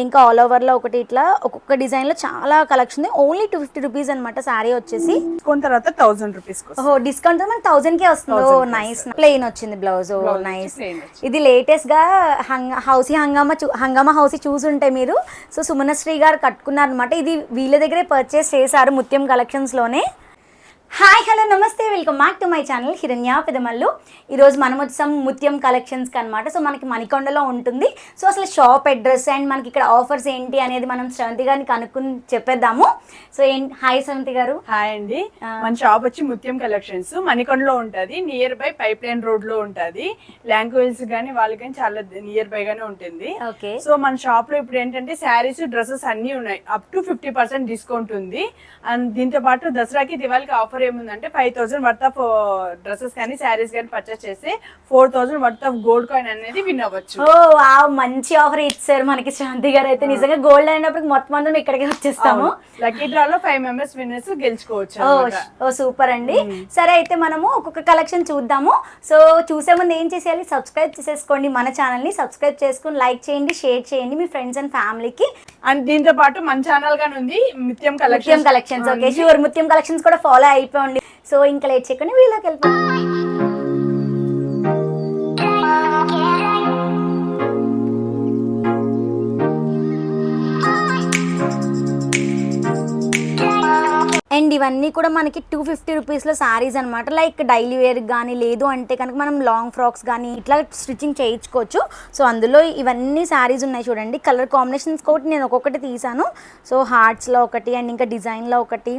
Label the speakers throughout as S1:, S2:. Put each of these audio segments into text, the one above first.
S1: ఇంకా all over లో ఒకటి ఇట్లా ఒక్కొక్క డిజైన్ లో చాలా కలెక్షన్ ఉంది. ఓన్లీ 250 రూపీస్ అనమాట సారీ వచ్చేసి.
S2: డిస్కౌంట్ తర్వాత 1000 రూపీస్.
S1: ఓహో డిస్కౌంట్ మనకి 1000 కే వస్తుంది. ఓ నైస్. ప్లెయిన్ వచ్చింది బ్లౌజ్. ఓ నైస్. ఇది లేటెస్ట్ గా హంగామా హౌసీ చూసుంటే మీరు. సో సుమనశ్రీ గారు కట్టుకున్నారు అనమాట. ఇది వీళ్ళ దగ్గరే పర్చేస్ చేశారు ముత్యం కలెక్షన్స్ లోనే. హాయ్ హలో నమస్తే, welcome back to my channel హిరణ్య పెదమల్లు. ఈరోజు మనం వచ్చాం ముత్యం కలెక్షన్స్కి అనమాట. సో మనకి మణికొండలో ఉంటుంది. సో అసలు షాప్ అడ్రస్ అండ్ మనకి ఇక్కడ ఆఫర్స్ ఏంటి అనేది మనం శ్రవంతి గారిని కనుక్కుని చెప్పేద్దాము. సో హాయ్ శ్రవంతి గారు.
S2: హాయ్ అండి. మన షాప్ వచ్చి ముత్యం కలెక్షన్స్ మణికొండలో ఉంటుంది. Near by pipe line road లో ఉంటుంది. లాంగ్వేజ్ కానీ వాళ్ళకి కానీ చాలా నియర్ బై గానే ఉంటుంది.
S1: ఓకే. సో
S2: మన షాప్ లో ఇప్పుడు ఏంటంటే శారీస్ డ్రెస్సెస్ అన్ని ఉన్నాయి. అప్ టు 50% డిస్కౌంట్ ఉంది. అండ్ దీంతో పాటు దసరాకి దివాళికి ఆఫర్ ఏముందంటే 5000 వర్త్ ఆఫ్ డ్రెస్సెస్ కానీ శారీస్ కానీ పర్చేస్ చేస్తే 4000 వర్త్ ఆఫ్ గోల్డ్ కాయిన్ అనేది విన్ అవ్వచ్చు.
S1: ఓ వావ్, మంచి ఆఫర్ ఇచ్చారు మనకి శ్రవంతి గారు. అయితే నిజంగా గోల్డ్ అయినప్పుడు మొత్తం అందరం ఇక్కడికి వచ్చేస్తాము.
S2: లక్కీ డ్రాలో 5 మెంబర్స్ విన్నర్స్ గెలుచుకోవచ్చు.
S1: ఓ సూపర్ అండి. సరే అయితే మనము ఒక్కొక్క కలెక్షన్ చూద్దాము. సో చూసే ముందు ఏం చేసేయాలి, సబ్స్క్రైబ్ చేసేసుకోండి మన ఛానల్ ని. సబ్స్క్రైబ్ చేసుకుని లైక్ చేయండి, షేర్ చేయండి మీ ఫ్రెండ్స్ అండ్ ఫ్యామిలీకి.
S2: అండ్ దీంతో పాటు మన ఛానల్ గానీ ఉంది ముత్యం కలెక్షన్స్.
S1: ఓకే షూర్, ముత్యం కలెక్షన్స్ కూడా ఫాలో అయిపోండి. సో ఇంకా లేట్ చేయకుండా వీళ్ళకి వెళ్ళిపోండి. అండ్ ఇవన్నీ కూడా మనకి 250 రూపీస్లో శారీస్ అనమాట. లైక్ డైలీ వేర్ కానీ లేదు అంటే కనుక మనం లాంగ్ ఫ్రాక్స్ కానీ ఇట్లా స్టిచ్చింగ్ చేయించుకోవచ్చు. సో అందులో ఇవన్నీ శారీస్ ఉన్నాయి చూడండి. కలర్ కాంబినేషన్స్ కూడా నేను ఒక్కొక్కటి తీసాను. సో హార్ట్స్లో ఒకటి అండ్ ఇంకా డిజైన్లో ఒకటి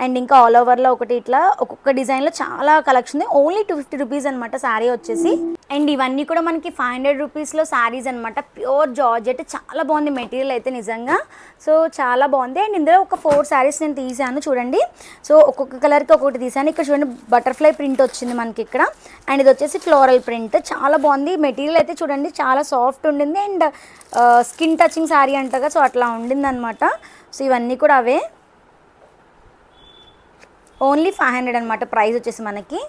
S1: అండ్ ఇంకా ఆల్ ఓవర్లో ఒకటి ఇట్లా ఒక్కొక్క డిజైన్లో చాలా కలెక్షన్ ఉంది. ఓన్లీ 250 రూపీస్ అనమాట శారీ వచ్చేసి. అండ్ ఇవన్నీ కూడా మనకి 500 రూపీస్లో శారీస్ అనమాట. ప్యూర్ జార్జెట్, చాలా బాగుంది మెటీరియల్ అయితే నిజంగా. సో చాలా బాగుంది. అండ్ ఇందులో ఒక 4 శారీస్ నేను తీసాను చూడండి. సో ఒక్కొక్క కలర్కి ఒక్కొక్కటి తీసాను. ఇక్కడ చూడండి బటర్ఫ్లై ప్రింట్ వచ్చింది మనకి ఇక్కడ. అండ్ ఇది వచ్చేసి ఫ్లోరల్ ప్రింట్, చాలా బాగుంది మెటీరియల్ అయితే చూడండి. చాలా సాఫ్ట్ ఉండింది అండ్ స్కిన్ టచింగ్ శారీ అంటగా సో అట్లా ఉండింది అనమాట. సో ఇవన్నీ కూడా అవే. ఓన్లీ 500 అనమాట ప్రైస్ వచ్చేసి మనకి.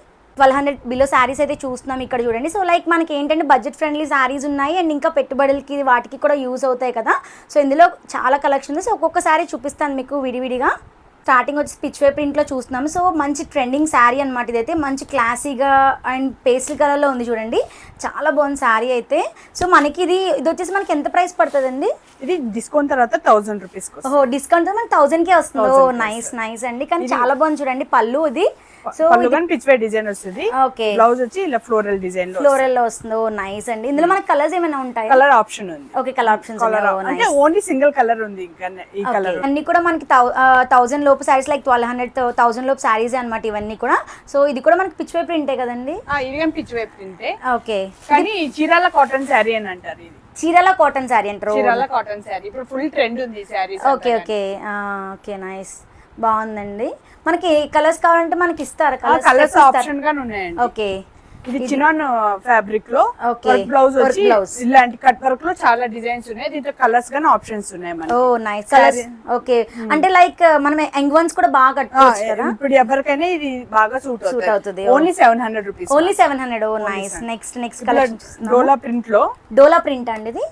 S1: 1200 బిలో శారీస్ అయితే చూస్తున్నాం ఇక్కడ చూడండి. సో లైక్ మనకి ఏంటంటే బడ్జెట్ ఫ్రెండ్లీ శారీస్ ఉన్నాయి అండ్ ఇంకా పెట్టుబడులకి వాటికి కూడా యూజ్ అవుతాయి కదా. సో ఇందులో చాలా కలెక్షన్ ఉంది. సో ఒక్కొక్క శారీ చూపిస్తాను మీకు విడివిడిగా. స్టార్టింగ్ వచ్చి పిచ్ వే ప్రింట్లో చూస్తున్నాము. సో మంచి ట్రెండింగ్ శారీ అనమాట. ఇదైతే మంచి క్లాసీగా అండ్ పేస్టల్ కలర్లో ఉంది చూడండి. చాలా బాగుంది శారీ అయితే. సో మనకి ఇది వచ్చేసి మనకి ఎంత ప్రైస్ పడుతుందండి?
S2: ఇది డిస్కౌంట్ తర్వాత 1000 రూపీస్.
S1: ఓహో డిస్కౌంట్ మనకి 1000కే వస్తుంది. ఓ నైస్ అండి. కానీ చాలా బాగుంది చూడండి పళ్ళు. ఇది
S2: సో పిచ్ వే డిజైన్ వస్తుంది.
S1: ఓకే.
S2: బ్లౌజ్ వచ్చి ఇలా ఫ్లోరల్ డిజైన్
S1: లో వస్తుంది. ఓ నైస్ అండి. ఇందులో మనకి కలర్స్ ఏమైనా ఉంటాయి?
S2: కలర్ ఆప్షన్ ఉంది.
S1: ఓకే కలర్ ఆప్షన్స్
S2: అంటే ఓన్లీ సింగిల్ కలర్ ఉంది. ఇంకా ఈ కలర్
S1: అన్ని కూడా మనకి 1000 లోపు సారీస్, లైక్ 1200 1000 లోపు సారీస్ అన్నమాట ఇవన్నీ కూడా. సో ఇది కూడా మనకి పిచ్ వే ప్రింటే కదండి?
S2: ఇది కూడా పిచ్ వే ప్రింటే.
S1: ఓకే.
S2: కానీ చీరాల కాటన్ శారీ అని అంటారు. ఇది
S1: చీరాల కాటన్ శారీ అంటారు.
S2: చీరాల కాటన్ శారీ ఇప్పుడు ఫుల్ ట్రెండ్ ఉంది ఈ saris.
S1: Okay okay okay nice, బాగుందండి. మనకి కలర్స్ కావాలంటే మనకి ఇస్తారా?
S2: కలర్స్ ఆప్షన్ గానే ఉన్నాయండి.
S1: ఓకే.
S2: ఇది చినాన్ ఫ్యాబ్రిక్ లో వర్క్ బ్లౌజ్ వచ్చి ఇలాంటి కట్ వర్క్ లో చాలా డిజైన్స్ ఉన్నాయి. దీంట్లో కలర్స్ గానీ ఆప్షన్స్ ఉన్నాయి మనకి.
S1: ఓ నైస్ కలర్స్. ఓకే. అంటే లైక్ మనం యంగ్ వన్స్ కూడా బాగా కట్టుకోవచ్చు కదా.
S2: ఇప్పుడు ఎవరికైనా ఇది బాగా సూట్ అవుతుంది. Only 700 rupees.
S1: ఓన్లీ 700. ఓ నైస్. నెక్స్ట్ కలర్
S2: డోలా ప్రింట్ లో.
S1: డోలా ప్రింట్ అండి ఇది.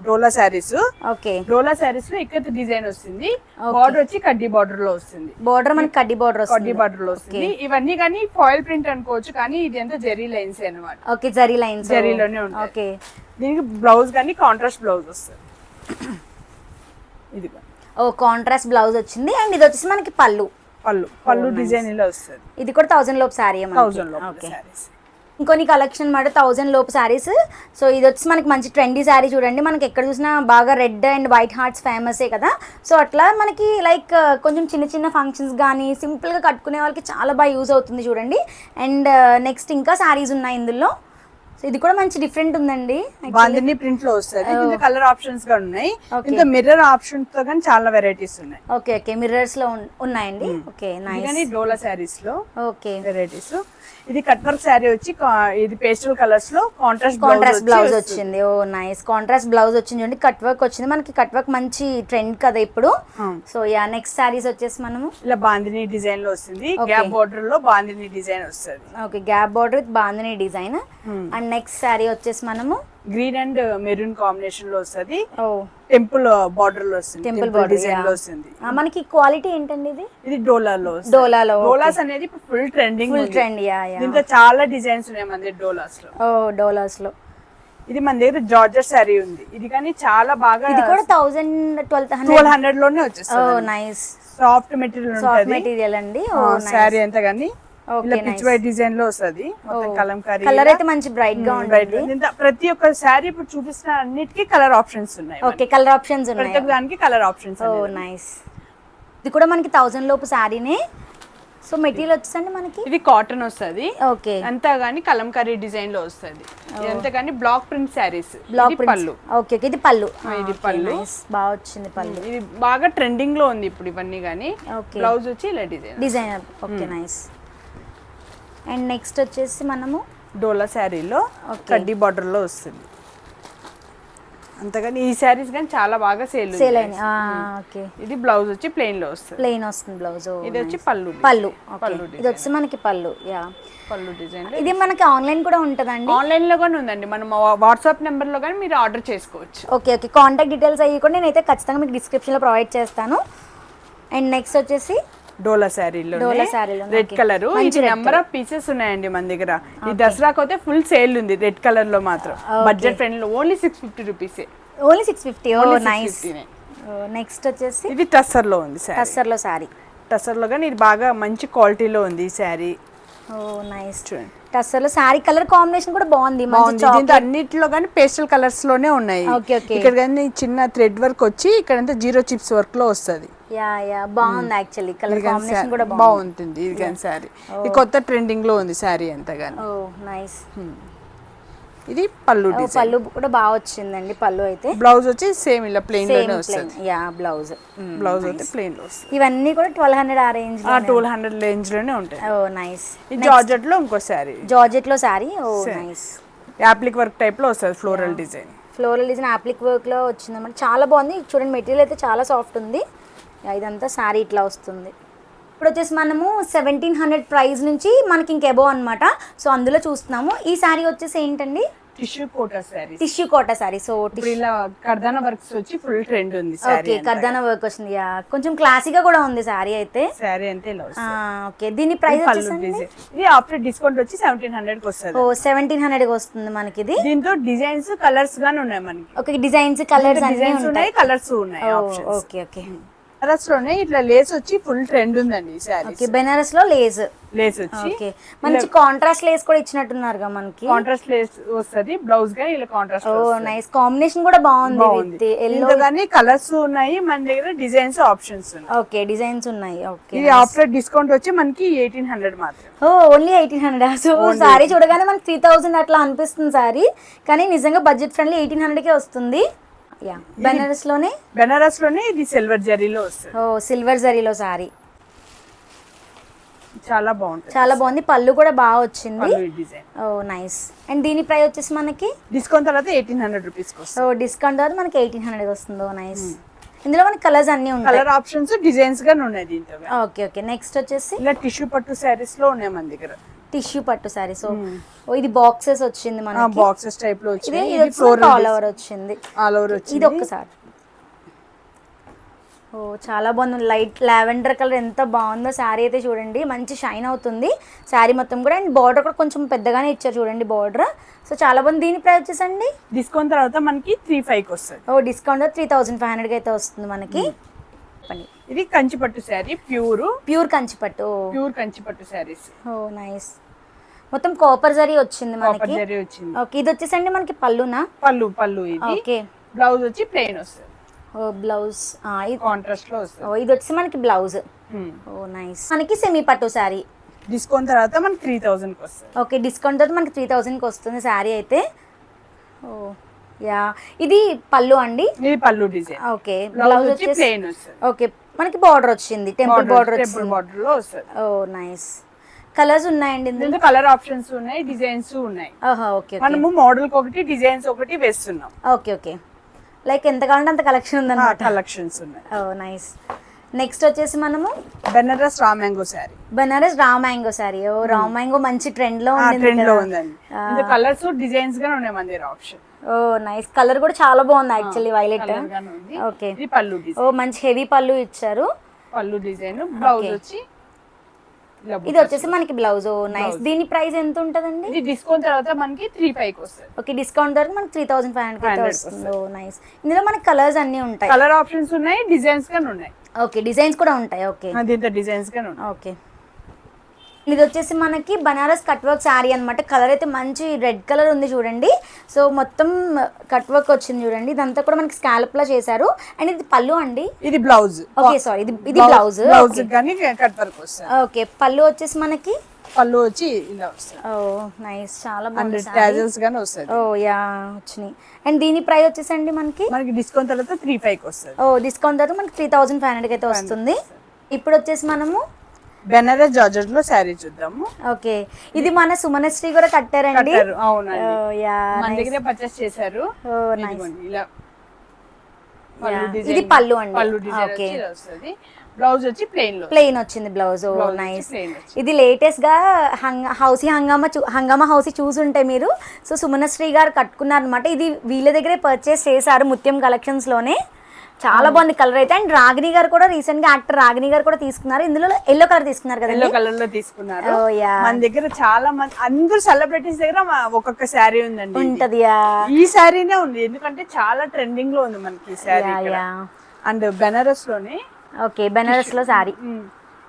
S2: డోలా శారీస్.
S1: ఓకే.
S2: డోలా శారీస్ లో ఇక్కడ డిజైన్ వస్తుంది. బార్డర్ వచ్చి కడ్డీ బార్డర్ లో వస్తుంది.
S1: బార్డర్ మనకి కడ్డీ బార్డర్ వస్తుంది.
S2: కడ్డీ బార్డర్ లో వస్తుంది. ఇవన్నీ కానీ ఫాయిల్ ప్రింట్ అనుకోవచ్చు. కానీ ఇది ఎంత జరీ లైన్స్ అన్నమాట.
S1: Okay zari lines.
S2: జరీలోనే ఉంటాయి.
S1: ఓకే.
S2: దీనికి బ్లౌజ్ కానీ కాంట్రాస్ట్ బ్లౌజ్ వస్తుంది. ఇది
S1: ఓ కాంట్రాస్ట్ బ్లౌజ్ వచ్చింది. అండ్ ఇది వచ్చేసి మనకి పళ్ళు
S2: డిజైన్ ఇలా వస్తుంది.
S1: ఇది కూడా 1000 లోపు సారీ.
S2: 1000 లోపు సారీస్.
S1: ఇంకొన్ని కలెక్షన్ మాట 1000 లోపు శారీస్. సో ఇది వచ్చి మనకి మంచి ట్రెండీ శారీ చూడండి. మనకి ఎక్కడ చూసినా బాగా రెడ్ అండ్ వైట్ హార్ట్స్ ఫేమసే కదా. సో అట్లా మనకి లైక్ కొంచెం చిన్న ఫంక్షన్స్ కానీ సింపుల్గా కట్టుకునే వాళ్ళకి చాలా బాగా యూజ్ అవుతుంది చూడండి. అండ్ నెక్స్ట్ ఇంకా శారీస్ ఉన్నాయి ఇందులో. సో ఇది కూడా మంచి డిఫరెంట్ ఉందండి.
S2: బాందిని ప్రింట్ లో వస్తుంది. ఇంకా కలర్ ఆప్షన్స్ గా ఉన్నాయి. ఇంకా మిర్రర్ ఆప్షన్స్ తో కానీ చాలా వెరైటీస్ ఉన్నాయి.
S1: ఓకే ఓకే మిర్రర్స్ లో ఉన్నాయండి. Okay nice.
S2: డోలా శారీస్ లో
S1: ఓకే
S2: వెరైటీస్. ఇది కట్ వర్క్ శారీ వచ్చి ఇది పేస్టల్ కలర్స్ లో కాంట్రాస్ట్
S1: బ్లౌజ్ వచ్చింది. ఓ నైస్. కాంట్రాస్ట్ బ్లౌజ్ వచ్చింది చూడండి. కట్ వర్క్ వచ్చింది మనకి. కట్ వర్క్ మంచి ట్రెండ్ కదా ఇప్పుడు. సో యా నెక్స్ట్ శారీస్ వచ్చేసి మనము
S2: ఇలా బాందిని డిజైన్ లో వస్తుంది. గ్యాప్ బోర్డర్ లో బాందిని డిజైన్ వస్తుంది.
S1: Okay gap border with bandhani design. And next sari వచ్చేసి మనము
S2: గ్రీన్ అండ్ మెరూన్ కాంబినేషన్ లో వస్తుంది,
S1: ఓ
S2: టెంపుల్ బార్డర్ లో వస్తుంది,
S1: టెంపుల్
S2: టెంపుల్ డిజైన్ లో వస్తుంది.
S1: మనకి క్వాలిటీ ఏంటండి ఇది?
S2: ఇది డోలాలో
S1: డోలాలో
S2: డోలాస్ అనేది ఇప్పుడు full trending,
S1: full trend. Yeah yeah
S2: దీంట్లో చాలా డిజైన్స్ ఉన్నాయి మన దగ్గర డోలాస్ లో.
S1: ఓ డోలాస్ లో
S2: ఇది మన దగ్గర జార్జెట్ శారీ ఉంది, ఇది కానీ చాలా బాగా
S1: ఇది కూడా
S2: 1200 లోనే వచ్చేస్తుంది.
S1: ఓ నైస్,
S2: సాఫ్ట్ మెటీరియల్
S1: సాఫ్ట్
S2: ఉంటుంది
S1: మెటీరియల్ అండి. ఓ
S2: శారీ అంతా కానీ
S1: ఓకే
S2: పిచ్ వైట్ డిజైన్ లో వస్తుంది, మొత్తం కలంకారీ
S1: కలర్ అయితే మంచి బ్రైట్ గా ఉంటుంది.
S2: ప్రతి ఒక్క శారీ ఇప్పుడు చూపిస్తున్న అన్నిటికీ కలర్ ఆప్షన్స్ ఉన్నాయి.
S1: ఓకే కలర్ ఆప్షన్స్ ఉన్నాయి,
S2: ప్రతి ఒక్క దానికి కలర్ ఆప్షన్స్.
S1: ఓ నైస్. ఇది కూడా మనకి 1000 లోపు శారీనే. సో మెటీరియల్ వచ్చేసండి మనకి
S2: ఇది కాటన్ వస్తుంది,
S1: ఓకే
S2: అంతా గానీ కలంకారీ డిజైన్ లో వస్తుంది, ఇదంతా గానీ బ్లాక్ ప్రింట్ శారీస్.
S1: బ్లాక్
S2: పళ్ళు.
S1: ఓకే ఇది పళ్ళు,
S2: ఇది పళ్ళు
S1: బాగా వచ్చింది పళ్ళు.
S2: ఇది బాగా ట్రెండింగ్ లో ఉంది ఇప్పుడు ఇవన్నీ గానీ.
S1: ఓకే
S2: బ్లౌజ్ వచ్చి ఇలా
S1: designer. Okay nice. And next వచ్చేసి మనము
S2: డోలా శారీలో కడ్డీ బార్డర్ లో వస్తుంది. అంతగాని ఈ శారీస్ కానీ చాలా బాగా సేల్
S1: అయినాయి. ఓకే
S2: ఇది బ్లౌజ్ వచ్చి ప్లెయిన్ లో వస్తుంది,
S1: ప్లెయిన్ వస్తుంది బ్లౌజ్.
S2: ఇది వచ్చి పళ్ళు.
S1: పళ్ళు ఇది వచ్చి మనకి పళ్ళు. యా
S2: పళ్ళు డిజైన్.
S1: ఇది మనకి ఆన్లైన్ కూడా ఉంటుందండి?
S2: ఆన్లైన్ లో కూడా ఉందండి, మనం వాట్సాప్ నెంబర్ లో కానీ మీరు ఆర్డర్ చేసుకోవచ్చు.
S1: ఓకే ఓకే కాంటాక్ట్ డీటెయిల్స్ అయ్యి కూడా నేనైతే ఖచ్చితంగా మీకు డిస్క్రిప్షన్ లో ప్రొవైడ్ చేస్తాను. అండ్ నెక్స్ట్ వచ్చేసి
S2: డోలా శారీలో రెడ్ కలర్, ఇది నెంబర్ ఆఫ్ పీసెస్ ఉన్నాయండి మన దగ్గర. ఈ దసరాకి అయితే ఫుల్ సేల్ ఉంది రెడ్ కలర్ లో మాత్రం, బడ్జెట్ ఫ్రెండ్ లో ఓన్లీ 650 రూపీస్.
S1: ఓన్లీ 650. ఓ నైస్. నెక్స్ట్ వచ్చేసి
S2: ఇది టస్సర్ లో ఉంది,
S1: టస్సర్ లో శారీ.
S2: టస్సర్ లో కానీ ఇది బాగా మంచి క్వాలిటీలో ఉంది ఈ శారీ.
S1: ఓ నైస్. టస్సర్ లో శారీ కలర్ కాంబినేషన్ కూడా బాగుంది.
S2: దీంతో అన్నిటిలో కానీ పేస్టల్ కలర్స్ లోనే ఉన్నాయి. ఇక్కడ కానీ చిన్న థ్రెడ్ వర్క్ వచ్చి ఇక్కడంతా జీరో చిప్స్ వర్క్ లో వస్తుంది.
S1: యా యా బాగుంది యాక్చువల్లీ, కలర్ కాంబినేషన్ కూడా
S2: బాగుంటుంది. ఇది కానీ శారీ ఇది కొత్త ట్రెండింగ్ లో ఉంది శారీ అంతా కానీ.
S1: ఓ నైస్.
S2: ఇది పళ్ళు,
S1: పళ్ళు కూడా బాగా వచ్చిందండి. పళ్ళు అయితే
S2: బ్లౌజ్ వచ్చి సేమ్ ఇలా ప్లెయిన్ లోనే వస్తుంది.
S1: యా బ్లౌజ్
S2: అయితే ప్లెయిన్ లో వస్తుంది.
S1: ఇవన్నీ కూడా 1200 ఆ రేంజ్ లో,
S2: 1200 రేంజ్ లోనే ఉంటాయి.
S1: ఓ నైస్.
S2: ఇది జార్జెట్ లో ఇంకో శారీ,
S1: జార్జెట్ లో శారీ. ఓ నైస్.
S2: యాప్లిక్ వర్క్ టైప్ లో వస్తుంది, floral design.
S1: Floral design appliqué work లో వచ్చింది అన్నమాట. చాలా బాగుంది చూడండి, మెటీరియల్ అయితే చాలా సాఫ్ట్ ఉంది. ఇదంతా శారీ ఇట్లా వస్తుంది. ఇప్పుడు వచ్చేసి మనము 1700 ప్రైస్ నుంచి మనకి ఇంక అబోవ్ అనమాట. సో అందులో చూస్తున్నాము. ఈ శారీ వచ్చేసి ఏంటండి?
S2: Tissue Kota sari.
S1: Tissue Kota sari. So
S2: ఇలా కర్దానా వర్క్స్ వచ్చి ఫుల్ ట్రెండ్ ఉంది.
S1: ఓకే కర్దానా వర్క్ వచ్చింది. కొంచెం క్లాసీగా కూడా ఉంది శారీ అయితే.
S2: శారీ అంటే ఇలా వస్తుంది.
S1: ఓకే దీని ప్రైస్ వచ్చేసి
S2: ఇది ఆఫ్టర్ డిస్కౌంట్ వచ్చి 1700 కి వస్తుంది.
S1: ఓ 1700 కి వస్తుంది మనకి ఇది.
S2: దీంతో డిజైన్స్ కలర్స్ గాని ఉన్నాయి మనకి.
S1: ఓకే డిజైన్స్ కలర్స్ అన్ని
S2: ఉన్నాయి, కలర్స్ ఉన్నాయి ఆప్షన్స్.
S1: ఓకే ఓకే
S2: బెనారస్ లోనే ఇట్లా లేస్ వచ్చి ఫుల్ ట్రెండ్ ఉందండి ఈ శారీ.
S1: ఓకే బెనారస్ లో లేస్
S2: వచ్చి
S1: ఓకే మంచి కాంట్రాస్ట్ లేస్ కూడా ఇచ్చినట్టున్నారుగా మనకి.
S2: కాంట్రాస్ట్ లేస్ వస్తది, బ్లౌజ్ గా ఇలా కాంట్రాస్ట్.
S1: ఓ నైస్ కాంబినేషన్ కూడా బాగుంది.
S2: ఎల్లో గానీ కలర్స్ ఉన్నాయి మన దగ్గర, డిజైన్స్ ఆప్షన్స్ ఉన్నాయి.
S1: ఓకే డిజైన్స్ ఉన్నాయి. ఓకే
S2: ఇది ఆఫ్టర్ డిస్కౌంట్ వచ్చి మనకి 1800 మాత్రం.
S1: ఓ ఓన్లీ 1800. సో సారీ చూడగానే మనకి 3000 అట్లా అనిపిస్తుంది సారీ, కానీ నిజంగా బడ్జెట్ ఫ్రెండ్లీ 1800 కే వస్తుంది. బెనారస్ లోనే
S2: ఇది సిల్వర్ జరీలో వస్తుంది.
S1: ఓ సిల్వర్ జరీలో సారీ
S2: చాలా బాగుంటుంది,
S1: చాలా బాగుంది. పళ్ళు కూడా బాగా వచ్చింది.
S2: డిజైన్.
S1: Oh nice. అండ్ దీని ప్రైస్ వచ్చేసి మనకి
S2: డిస్కౌంట్ తర్వాత 1800 రూపీస్.
S1: సో డిస్కౌంట్ తర్వాత మనకి 1800 వస్తుంది. ఓ నైస్. ఇందులో మనకి కలర్స్ అన్ని ఉంటాయి,
S2: కలర్ ఆప్షన్స్ డిజైన్స్ గా ఉన్నాయి దీంట్లో.
S1: ఓకే ఓకే నెక్స్ట్ వచ్చేసి
S2: ఇలా టిష్యూ పట్టు శారీస్ లో ఉన్నాయి మన దగ్గర.
S1: టిష్యూ పట్టు సారీ. సో ఇది బాక్సెస్ వచ్చింది మనకి,
S2: బాక్సెస్ టైప్ లో వచ్చింది.
S1: ఇది ఆల్ ఓవర్ వచ్చింది. ఇది ఒక్కసారి. ఓ చాలా బాగుంది. లైట్ లావెండర్ కలర్ ఎంత బాగుందో శారీ అయితే చూడండి, మంచి షైన్ అవుతుంది శారీ మొత్తం కూడా. అండ్ బార్డర్ కూడా కొంచెం పెద్దగానే ఇచ్చారు చూడండి బార్డర్. సో చాలా బాగుంది. దీని ప్రైస్ వచ్చేసండి
S2: డిస్కౌంట్ తర్వాత మనకి 3500 కి వస్తుంది.
S1: ఓ డిస్కౌంట్ 3500 కి అయితే వస్తుంది మనకి.
S2: ఇది కంచిపట్టు శారీ, ప్యూర్
S1: కంచిపట్టు.
S2: కంచిపట్టు శారీస్.
S1: ఓ నైస్. మొత్తం కాపర్ జరీ వచ్చింది మనకి. ఓకే ఇది వచ్చేసండి మనకి పళ్ళునా?
S2: పళ్ళు ఇది.
S1: ఓకే
S2: బ్లౌజ్ వచ్చి ప్లెయిన్ వస్తుంది.
S1: ఓ బ్లౌజ్ ఇది
S2: కాంట్రాస్ట్ లో వస్తుంది.
S1: ఓ ఇది వచ్చి మనకి బ్లౌజ్. ఓ నైస్. మనకి సెమీ పట్టు శారీ.
S2: డిస్కౌంట్ తర్వాత మనకి 3000 కి వస్తుంది.
S1: ఓకే డిస్కౌంట్ తర్వాత మనకి 3000 కి వస్తుంది శారీ అయితే. ఓ యా ఇది పళ్ళు అండి.
S2: ఇది పళ్ళు డిజైన్.
S1: ఓకే బ్లౌజ్ వచ్చి
S2: ప్లెయిన్ వస్తుంది.
S1: ఓకే మనకి బార్డర్ వచ్చింది, టెంపుల్ బార్డర్ వచ్చింది.
S2: బార్డర్ లో వస్తుంది.
S1: ఓ నైస్. కలర్స్ ఉన్నాయండి ఇందులో,
S2: కలర్ ఆప్షన్స్ ఉన్నాయి, డిజైన్స్ ఉన్నాయి.
S1: ఓకే
S2: మనము మోడల్ కి ఒకటి డిజైన్స్ ఒకటి వేస్తున్నాం.
S1: ఓకే ఓకే లైక్ ఎంత కావాలంటే అంత కలెక్షన్ ఉందన్నమాట.
S2: కలెక్షన్స్ ఉన్నాయి.
S1: ఓ నైస్. నెక్స్ట్ వచ్చేసి మనము
S2: Banaras raw mango sari.
S1: Banaras raw mango sorry. ఓ రా మ్యాంగో మంచి ట్రెండ్ లో ఉంది
S2: ట్రెండ్ లో ఉందండి. ఇంకా కలర్స్ డిజైన్స్ గా ఉన్నాయి మన దగ్గర ఆప్షన్.
S1: ఓ నైస్, కలర్ కూడా చాలా బాగుంది యాక్చువల్లీ, వైలెట్. ఓకే,
S2: ఇది పళ్ళు డిజైన్.
S1: ఓ మంచి హెవీ పళ్ళు ఇచ్చారు.
S2: పళ్ళు డిజైన్, బ్లౌజ్ వచ్చి
S1: ఇది వచ్చేసి మనకి బ్లౌజ్. ఓ నైస్. దీని ప్రైస్ ఎంత ఉంటదండి?
S2: ఇది డిస్కౌంట్ తర్వాత మనకి 3,500 కి వస్తుంది.
S1: ఓకే, డిస్కౌంట్ వరకు మనకి 3,500 అయితే వస్తుంది. ఓ నైస్. ఇందులో మనకి కలర్స్ అన్ని ఉంటాయి,
S2: కలర్ ఆప్షన్స్ ఉన్నాయి, డిజైన్స్ గానే ఉన్నాయి.
S1: ఓకే, డిజైన్స్ కూడా ఉంటాయి. ఓకే,
S2: దీంతో డిజైన్స్ గానే ఉన్నాయి.
S1: ఓకే, ఇది వచ్చేసి మనకి బనారస్ కట్ వర్క్ శారీ అనమాట. కలర్ అయితే మంచి రెడ్ కలర్ ఉంది చూడండి. సో మొత్తం కట్ వర్క్ వచ్చింది చూడండి. ఇదంతా కూడా మనకి స్కాలప్ లా చేశారు. అండ్ ఇది పళ్ళు అండి,
S2: ఇది బ్లౌజ్.
S1: ఓకే సారీ, ఇది బ్లౌజ్.
S2: బ్లౌజ్ కానీ కట్ వర్క్ వస్తుంది.
S1: ఓకే, పళ్ళు వచ్చేసి మనకి
S2: పళ్ళు వచ్చి ఇలా వస్తుంది.
S1: ఓ నైస్, చాలా బాగుంది.
S2: టాజల్స్ గానీ వస్తుంది.
S1: ఓ యా, వచ్చినాయి. అండ్ దీని ప్రైస్ వచ్చేసండి మనకి
S2: డిస్కౌంట్ తర్వాత 3,500 కి వస్తుంది.
S1: ఓ డిస్కౌంట్ తర్వాత మనకి 3,500 అయితే వస్తుంది. ఇప్పుడు వచ్చేసి మనము
S2: బెనారస్ జార్జెట్ లో శారీ చూద్దాము.
S1: ఓకే, ఇది మన సుమనశ్రీ కూడా కట్టారండి.
S2: అవునండి,
S1: యా,
S2: మన దగ్గరే పర్చేస్ చేశారు. ఇలా
S1: ఇది పళ్ళు అండి.
S2: పళ్ళు డిజైన్ వచ్చి ఇలా వస్తుంది. బ్లౌజ్ వచ్చి
S1: ప్లెయిన్ వచ్చింది బ్లౌజ్. ఓ నైస్. ఇది లేటెస్ట్ గా హంగామా హౌసీ చూసుంటే మీరు. సో సుమనశ్రీ గారు కట్టుకున్నారు అనమాట. ఇది వీళ్ళ దగ్గరే పర్చేస్ చేశారు ముత్యం కలెక్షన్స్ లోనే. చాలా బాగుంది కలర్ అయితే. అండ్ రాగిణి గారు కూడా రీసెంట్ గా యాక్టర్ రాగిణి గారు కూడా తీసుకున్నారు. ఇందులో ఎల్లో కలర్ తీసుకున్నారు కదా,
S2: ఎల్లో కలర్ లో తీసుకున్నారు. మన దగ్గర చాలా మంది అందరూ సెలబ్రిటీస్ దగ్గర ఒక్కొక్క శారీ ఉందండి.
S1: ఉంటది,
S2: ఈ శారీనే ఉంది ఎందుకంటే చాలా ట్రెండింగ్ లో ఉంది మనకి ఈ శారీ. అండ్ బెనారస్ లోనే.
S1: ఓకే, బెనారస్ లో శారీ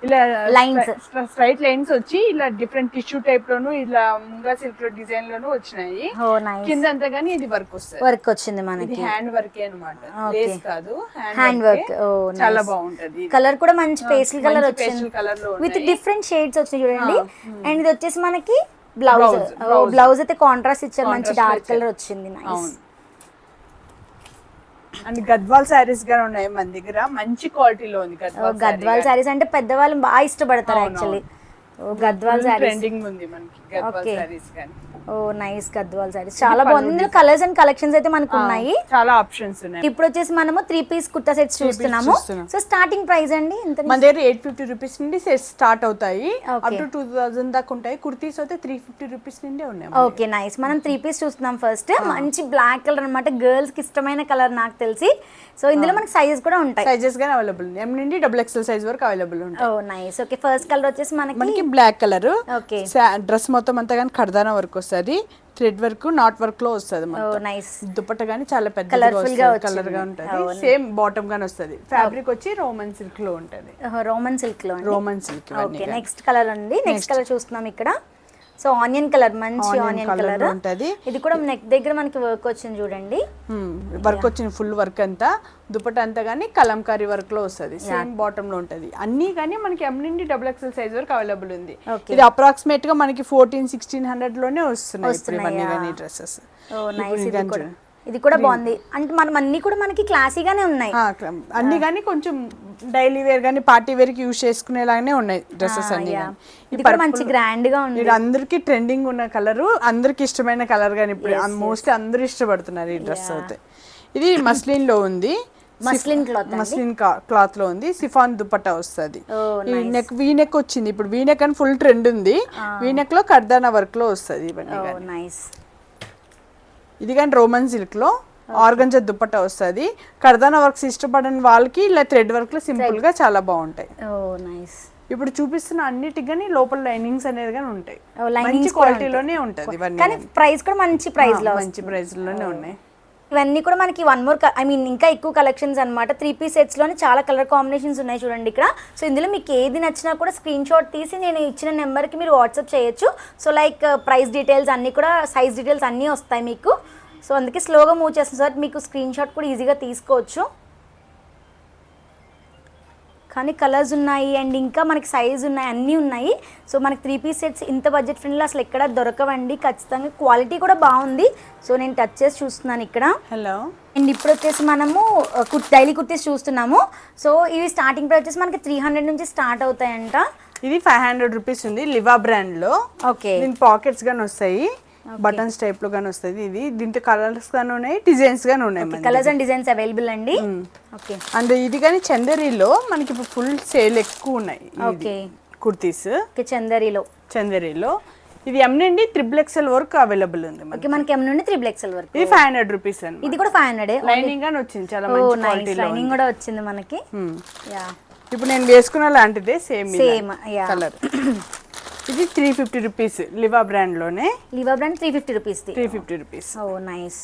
S2: ఇలా
S1: లైన్స్,
S2: స్ట్రైట్ లైన్స్ వచ్చి ఇలా డిఫరెంట్ టిష్యూ టైప్ లోను, ఇలా ముంగా సిల్క్ లో డిజైన్ లోను వచ్చినాయి. కింద అంతా గానీ ఇది వర్క్ వస్తుంది.
S1: వర్క్ వచ్చింది మనకి,
S2: హ్యాండ్ వర్క్ అన్నమాట, లేస్ కాదు,
S1: హ్యాండ్ వర్క్.
S2: చాలా బాగుంటది.
S1: కలర్ కూడా మంచి పేస్టల్ కలర్ వచ్చింది
S2: కలర్ లో
S1: విత్ డిఫరెంట్ షేడ్స్ వచ్చాయి చూడండి. అండ్ ఇది వచ్చేసి మనకి బ్లౌజ్. బ్లౌజ్ అయితే కాంట్రాస్ట్ ఇచ్చారు, మంచి డార్క్ కలర్ వచ్చింది. నైస్.
S2: అండ్ గద్వాల్ సారీస్ గా ఉన్నాయి మన దగ్గర, మంచి క్వాలిటీలో ఉంది
S1: గద్వాల్ సారీస్. అంటే పెద్దవాళ్ళు బాగా ఇష్టపడతారు యాక్చువల్లీ. గద్వాల్ సారీస్
S2: ట్రెండింగ్ ఉంది మనకి గద్వాల్ సారీస్ గాని.
S1: ఓ నైస్, గద్వాల్ సారీస్ చాలా బాగుంది. ఇందులో కలర్స్ అండ్ కలెక్షన్స్ అయితే మనకు ఉన్నాయి,
S2: చాలా ఆప్షన్స్ ఉన్నాయి.
S1: ఇప్పుడు వచ్చేసి మనము 3 పీస్ కుర్తా సెట్స్ చూస్తున్నాము. సో స్టార్టింగ్ ప్రైస్ అండి
S2: మన దగ్గర 850 రూపీస్ నుండి సెట్స్ స్టార్ట్ అవుతాయి, అప్ టు 2000 దాకా ఉంటాయి. కుర్తీస్ అయితే 350 రూపీస్ నుండి ఉన్నాయి.
S1: Okay nice. మనం 3 పీస్ చూస్తున్నాం. ఫస్ట్ మంచి బ్లాక్ కలర్ అన్నమాట, గర్ల్స్ కి ఇష్టమైన కలర్ నాకు తెలిసి. సో ఇందులో మనకి సైజెస్ కూడా ఉంటాయి,
S2: సైజెస్ గానీ అవైలబుల్ ఉన్నాయి. M నుండి XXL సైజ్ వరకు అవైలబుల్ ఉంటాయి.
S1: ఓ నైస్. ఓకే, ఫస్ట్ కలర్ వచ్చేసి మనకి
S2: బ్లాక్ కలర్.
S1: ఓకే,
S2: డ్రెస్ మొత్తం అంతా కానీ కర్దానా వర్క్ వస్తుంది, థ్రెడ్ వర్క్, నాట్ వర్క్ లో వస్తుంది.
S1: నైస్.
S2: దుపట్టా గానీ చాలా పెద్ద కలర్ గా ఉంటది. సేమ్ బాటమ్ గానీ వస్తుంది. ఫ్యాబ్రిక్ వచ్చి రోమన్ సిల్క్ లో ఉంటది.
S1: రోమన్ సిల్క్ లో,
S2: Roman silk.
S1: Okay, next colour అండి. నెక్స్ట్ కలర్ చూస్తున్నాం ఇక్కడ. సో ఆనియన్ కలర్, మంచి ఆనియన్ కలర్ ఉంటది. ఇది కూడా నెక్ దగ్గర మనకి వర్క్ వచ్చింది చూడండి.
S2: వర్క్ వచ్చింది ఫుల్ వర్క్ అంతా. దుపట్టా అంతా గానీ కలంకారీ వర్క్ లో వస్తుంది, సేమ్ బాటమ్ లో ఉంటది. అన్ని గానీ మనకి M నుండి XXL సైజ్ వరకు అవైలబుల్ ఉంది. ఇది అప్రాక్సిమేట్ గా మనకి 1400-1600 లోనే వస్తున్నాయి డ్రెస్సెస్.
S1: ఇది కూడా బాగుంది. అంటే మనం అన్ని కూడా మనకి క్లాసీగానే ఉన్నాయి
S2: అన్ని గానీ, కొంచెం డైలీ వేర్ గానీ పార్టీ వేర్ కి యూజ్ చేసుకునేలాగానే ఉన్నాయి డ్రెస్సెస్ అన్ని.
S1: ఇది కూడా మంచి గ్రాండ్ గా ఉంది.
S2: అందరికి ట్రెండింగ్ ఉన్న కలర్, అందరికి ఇష్టమైన కలర్ గానీ ఇప్పుడు మోస్ట్లీ అందరూ ఇష్టపడుతున్నారు ఈ డ్రెస్ అయితే. ఇది మస్లిన్ లో ఉంది,
S1: మస్లిన్
S2: క్లాత్ లో ఉంది. సిఫాన్ దుపట్టా వస్తుంది. నెక్ వీ నెక్ వచ్చింది. ఇప్పుడు వీ నెక్ అని ఫుల్ ట్రెండ్ ఉంది. వీ నెక్ లో కర్దానా వర్క్ లో వస్తుంది. ఇది కానీ రోమన్ సిల్క్ లో ఆర్గంజా దుపట్టా వస్తుంది. కర్దానా వర్క్స్ ఇష్టపడని వాళ్ళకి ఇలా థ్రెడ్ వర్క్ లో సింపుల్ గా చాలా బాగుంటాయి. ఇప్పుడు చూపిస్తున్న అన్నిటికి గానీ లోపల లైనింగ్స్ అనేది గానీ ఉంటాయి, మంచి క్వాలిటీలోనే ఉంటది. ఇవన్నీ
S1: ప్రైస్ కూడా మంచి ప్రైస్ లో,
S2: మంచి ప్రైస్ లోనే ఉన్నాయి.
S1: ఇవన్నీ కూడా మనకి వన్ మోర్ ఇంకా ఎక్కువ కలెక్షన్స్ అనమాట. 3 పీస్ సెట్స్ లోనే చాలా కలర్ కాంబినేషన్స్ ఉన్నాయి చూడండి ఇక్కడ. సో ఇందులో మీకు ఏది నచ్చినా కూడా స్క్రీన్ షాట్ తీసి నేను ఇచ్చిన నెంబర్కి మీరు వాట్సాప్ చేయొచ్చు. సో లైక్ ప్రైస్ డీటెయిల్స్ అన్నీ కూడా, సైజ్ డీటెయిల్స్ అన్నీ వస్తాయి మీకు. సో అందుకే స్లోగా మూవ్ చేస్తాను సార్, మీకు స్క్రీన్ షాట్ కూడా ఈజీగా తీసుకోవచ్చు. కానీ కలర్స్ ఉన్నాయి అండ్ ఇంకా మనకి సైజ్ ఉన్నాయి, అన్నీ ఉన్నాయి. సో మనకి 3 పీస్ సెట్స్ ఇంత బడ్జెట్ ఫ్రెండ్లో అసలు ఎక్కడ దొరకవండి. ఖచ్చితంగా క్వాలిటీ కూడా బాగుంది. సో నేను టచ్ చేసి చూస్తున్నాను ఇక్కడ.
S2: హలో
S1: అండ్ ఇప్పుడు వచ్చేసి మనము డైలీ కుర్తీస్ చూస్తున్నాము. సో ఇవి స్టార్టింగ్ ప్రైస్ వచ్చేసి మనకి 300 నుంచి స్టార్ట్ అవుతాయంట.
S2: ఇది 500 రూపీస్ ఉంది, లివా బ్రాండ్ లో.
S1: ఓకే,
S2: దీని పాకెట్స్ గానీ వస్తాయి. బటన్స్ టైప్ లో గానీ వస్తుంది. ఇది దీంట్లో కలర్స్ గానీ ఉన్నాయి, డిజైన్స్ గానీ ఉన్నాయి.
S1: కలర్స్ అండ్ డిజైన్స్ అవైలబుల్ అండి. ఓకే.
S2: అండ్ ఇది కానీ చందేరీలో మనకి ఇప్పుడు ఫుల్ సేల్ ఎక్కువ ఉన్నాయి.
S1: ఓకే.
S2: కుర్తీస్
S1: చందేరీలో
S2: ఇది ఎం నుండి XXL వరకు అవైలబుల్ ఉంది.
S1: ఓకే. మనకి ఎం నుండి XXL వరకు.
S2: ఇది 500 రూపీస్ అండి.
S1: ఇది కూడా 500.
S2: లైనింగ్ గానీ వచ్చింది, చాలా మంచి క్వాలిటీలో
S1: లైనింగ్ కూడా వచ్చింది మనకి. యా,
S2: ఇప్పుడు నేను వేసుకున్న లాంటిదే సేమ్ కలర్. ఇది 350 రూపీస్ లివా బ్రాండ్ లోనే.
S1: Liva brand 350 rupees.
S2: 350 రూపీస్.
S1: ఓ నైస్.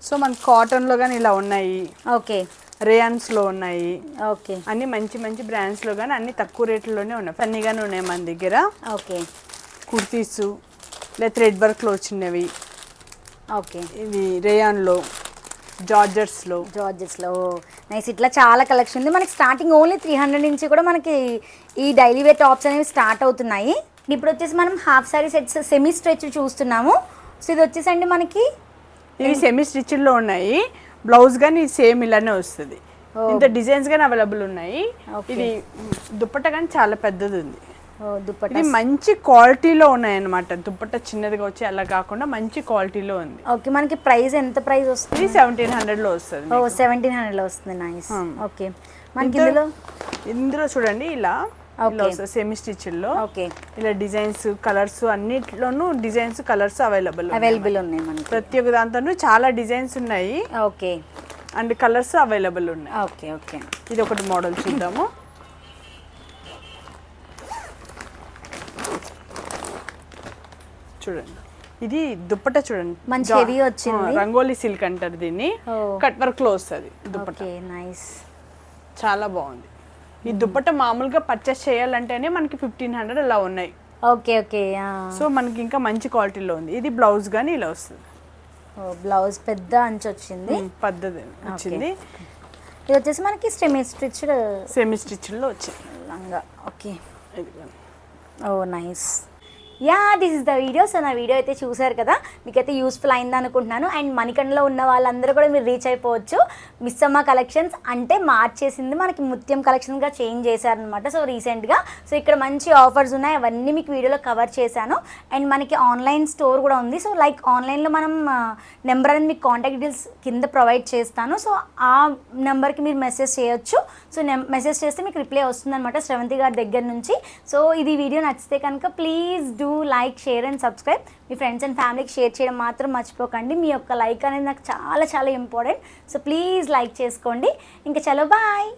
S2: సో మన కాటన్ లో గానీ ఇలా ఉన్నాయి.
S1: ఓకే.
S2: రేయాన్స్ లో ఉన్నాయి.
S1: ఓకే.
S2: అన్ని మంచి మంచి బ్రాండ్స్ లో గానీ అన్ని తక్కువ రేట్లలోనే ఉన్నాయి. ఫన్నీ గానీ ఉన్నాయి మన దగ్గర.
S1: ఓకే.
S2: కుర్తీస్ లేదా థ్రెడ్ వర్క్ లో వచ్చినవి.
S1: ఓకే.
S2: ఇది రేయాన్ లో, జార్జెట్స్ లో
S1: నైస్. ఇట్లా చాలా కలెక్షన్ ఉంది మనకి. స్టార్టింగ్ ఓన్లీ 300 నుంచి కూడా మనకి ఈ డైలీ వేర్ టాప్స్ అనేవి స్టార్ట్ అవుతున్నాయి. ఇప్పుడు వచ్చేసి మనం half sorry sets semi stretch చూస్తున్నాము. సో ఇది వచ్చేసండి మనకి
S2: ఇవి సెమీ స్టిచ్ లో ఉన్నాయి. బ్లౌజ్ కానీ సేమ్ ఇలానే వస్తుంది. ఇంత డిజైన్స్ కానీ అవైలబుల్ ఉన్నాయి. ఇది దుప్పట్ట కానీ చాలా పెద్దది ఉంది. ఇది మంచి క్వాలిటీలో ఉన్నాయి అన్నమాట. దుప్పట్ట చిన్నదిగా వచ్చి అలా కాకుండా మంచి క్వాలిటీలో ఉంది.
S1: ఓకే. మనకి ప్రైస్ ఎంత ప్రైస్ వస్తుంది?
S2: 1700 లో వస్తుంది.
S1: 1700 లో వస్తుంది. నైస్. ఓకే. మనకి
S2: ఇందులో చూడండి ఇలా సెమీ స్టిచ్ లో ఇలా డిజైన్స్, కలర్స్ అన్నిట్లోనూ డిజైన్స్, కలర్స్ అవైలబుల్
S1: ఉన్నాయి మనకి.
S2: ప్రతి ఒక్క దాంట్లోనూ చాలా డిజైన్స్ ఉన్నాయి.
S1: ఓకే.
S2: అండ్ కలర్స్ అవైలబుల్ ఉన్నాయి.
S1: ఓకే. ఓకే.
S2: ఇది ఒకటి మోడల్ చూద్దాము. చూడండి, ఇది దుప్పట్ట చూడండి,
S1: మంచి హెవీ వచ్చింది.
S2: రంగోలీ సిల్క్ అంటారు దీన్ని. కట్ వర్క్ లో వస్తుంది దుప్పట్ట.
S1: నైస్.
S2: చాలా బాగుంది. ఈ దుప్పట్ట మామూలుగా పర్చేస్ చేయాలంటేనే మనకి 1500 అలా ఉన్నాయి.
S1: ఓకే. ఓకే.
S2: సో మనకి ఇంకా మంచి క్వాలిటీలో ఉంది. ఇది బ్లౌజ్ గానీ ఇలా వస్తుంది.
S1: బ్లౌజ్ పెద్ద అంచు వచ్చింది,
S2: పద్ధతి వచ్చింది.
S1: ఇది వచ్చేసి మనకి సెమీ స్టిచ్
S2: లో వచ్చింది
S1: లంగా. Okay. Oh nice. Yeah, this is the video. So నా వీడియో అయితే చూసారు కదా, మీకైతే యూస్ఫుల్ అయింది అనుకుంటున్నాను. అండ్ మణికండలో ఉన్న వాళ్ళందరూ కూడా మీరు రీచ్ అయిపోవచ్చు. మిస్సమ్మ కలెక్షన్స్ అంటే మార్చేసింది, మనకి ముత్యం కలెక్షన్గా చేంజ్ చేశారనమాట. సో రీసెంట్గా సో ఇక్కడ మంచి ఆఫర్స్ ఉన్నాయి, అవన్నీ మీకు వీడియోలో కవర్ చేశాను. అండ్ మనకి ఆన్లైన్ స్టోర్ కూడా ఉంది. సో లైక్ ఆన్లైన్లో మనం నెంబర్ అనేది మీకు కాంటాక్ట్ డీటెయిల్స్ కింద ప్రొవైడ్ చేస్తాను. సో ఆ నెంబర్కి మీరు మెసేజ్ చేయొచ్చు. సో మెసేజ్ చేస్తే మీకు రిప్లై వస్తుందన్నమాట శ్రవంతి గారి దగ్గర నుంచి. సో ఇది వీడియో నచ్చితే కనుక please do like, share and subscribe. Me friends and ఫ్యామిలీకి షేర్ చేయడం మాత్రం మర్చిపోకండి. మీ యొక్క లైక్ అనేది నాకు చాలా చాలా ఇంపార్టెంట్. సో ప్లీజ్ లైక్ చేసుకోండి. ఇంకా చలో బాయ్.